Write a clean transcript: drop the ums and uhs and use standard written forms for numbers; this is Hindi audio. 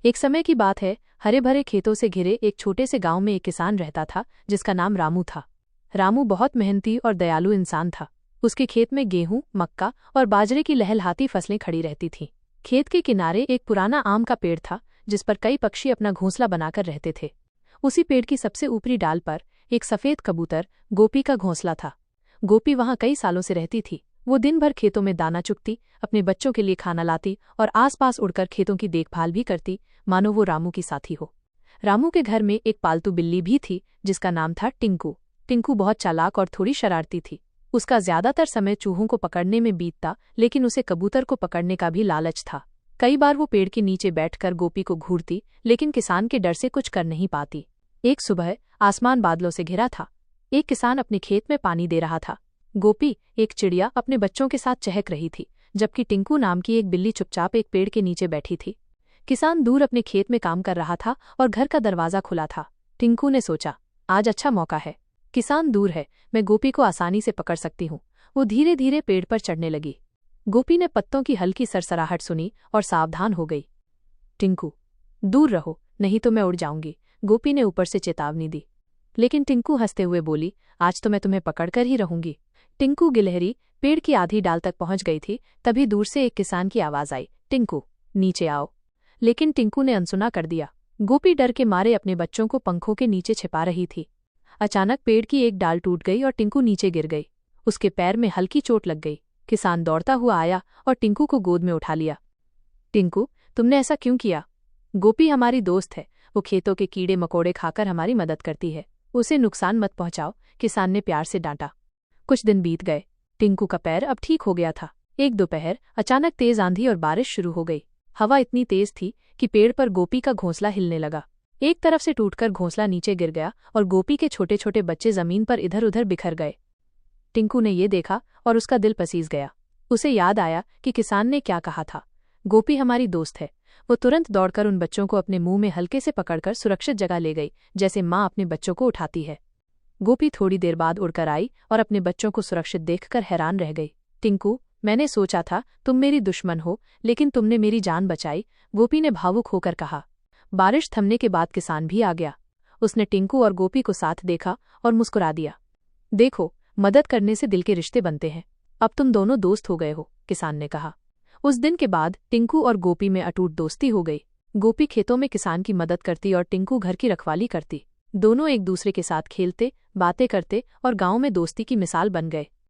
एक समय की बात है, हरे भरे खेतों से घिरे एक छोटे से गांव में एक किसान रहता था जिसका नाम रामू था। रामू बहुत मेहनती और दयालु इंसान था। उसके खेत में गेहूं, मक्का और बाजरे की लहलहाती फसलें खड़ी रहती थीं। खेत के किनारे एक पुराना आम का पेड़ था जिस पर कई पक्षी अपना घोंसला बनाकर रहते थे। उसी पेड़ की सबसे ऊपरी डाल पर एक सफेद कबूतर गोपी का घोंसला था। गोपी वहां कई सालों से रहती थी। वो दिन भर खेतों में दाना चुगती, अपने बच्चों के लिए खाना लाती और आसपास उड़कर खेतों की देखभाल भी करती, मानो वो रामू की साथी हो। रामू के घर में एक पालतू बिल्ली भी थी जिसका नाम था टिंकू। टिंकू बहुत चालाक और थोड़ी शरारती थी। उसका ज्यादातर समय चूहों को पकड़ने में बीतता, लेकिन उसे कबूतर को पकड़ने का भी लालच था। कई बार वो पेड़ के नीचे बैठकर गोपी को घूरती, लेकिन किसान के डर से कुछ कर नहीं पाती। एक सुबह आसमान बादलों से घिरा था। एक किसान अपने खेत में पानी दे रहा था। गोपी, एक चिड़िया, अपने बच्चों के साथ चहक रही थी, जबकि टिंकू नाम की एक बिल्ली चुपचाप एक पेड़ के नीचे बैठी थी। किसान दूर अपने खेत में काम कर रहा था और घर का दरवाजा खुला था। टिंकू ने सोचा, आज अच्छा मौका है। किसान दूर है, मैं गोपी को आसानी से पकड़ सकती हूँ। वो धीरे धीरे पेड़ पर चढ़ने लगी। गोपी ने पत्तों की हल्की सरसराहट सुनी और सावधान हो गई। टिंकू, दूर रहो, नहीं तो मैं उड़ जाऊंगी, गोपी ने ऊपर से चेतावनी दी। लेकिन टिंकू हंसते हुए बोली, आज तो मैं तुम्हें पकड़कर ही रहूंगी। टिंकू गिलहरी पेड़ की आधी डाल तक पहुंच गई थी, तभी दूर से एक किसान की आवाज आई, टिंकू, नीचे आओ। लेकिन टिंकू ने अनसुना कर दिया। गोपी डर के मारे अपने बच्चों को पंखों के नीचे छिपा रही थी। अचानक पेड़ की एक डाल टूट गई और टिंकू नीचे गिर गई। उसके पैर में हल्की चोट लग गई। किसान दौड़ता हुआ आया और टिंकू को गोद में उठा लिया। टिंकू, तुमने ऐसा क्यों किया? गोपी हमारी दोस्त है, वो खेतों के कीड़े मकोड़े खाकर हमारी मदद करती है, उसे नुकसान मत पहुंचाओ, किसान ने प्यार से डांटा। कुछ दिन बीत गए। टिंकू का पैर अब ठीक हो गया था। एक दोपहर अचानक तेज आंधी और बारिश शुरू हो गई। हवा इतनी तेज थी कि पेड़ पर गोपी का घोंसला हिलने लगा। एक तरफ से टूटकर घोंसला नीचे गिर गया और गोपी के छोटे छोटे बच्चे जमीन पर इधर उधर बिखर गए। टिंकू ने ये देखा और उसका दिल पसीज गया। उसे याद आया कि किसान ने क्या कहा था, गोपी हमारी दोस्त है। वो तुरंत दौड़कर उन बच्चों को अपने मुंह में हल्के से पकड़कर सुरक्षित जगह ले गई, जैसे माँ अपने बच्चों को उठाती है। गोपी थोड़ी देर बाद उड़कर आई और अपने बच्चों को सुरक्षित देखकर हैरान रह गई। टिंकू, मैंने सोचा था तुम मेरी दुश्मन हो, लेकिन तुमने मेरी जान बचाई, गोपी ने भावुक होकर कहा। बारिश थमने के बाद किसान भी आ गया। उसने टिंकू और गोपी को साथ देखा और मुस्कुरा दिया। देखो, मदद करने से दिल के रिश्ते बनते हैं। अब तुम दोनों दोस्त हो गए हो, किसान ने कहा। उस दिन के बाद टिंकू और गोपी में अटूट दोस्ती हो गई। गोपी खेतों में किसान की मदद करती और टिंकू घर की रखवाली करती। दोनों एक दूसरे के साथ खेलते, बातें करते और गांव में दोस्ती की मिसाल बन गए।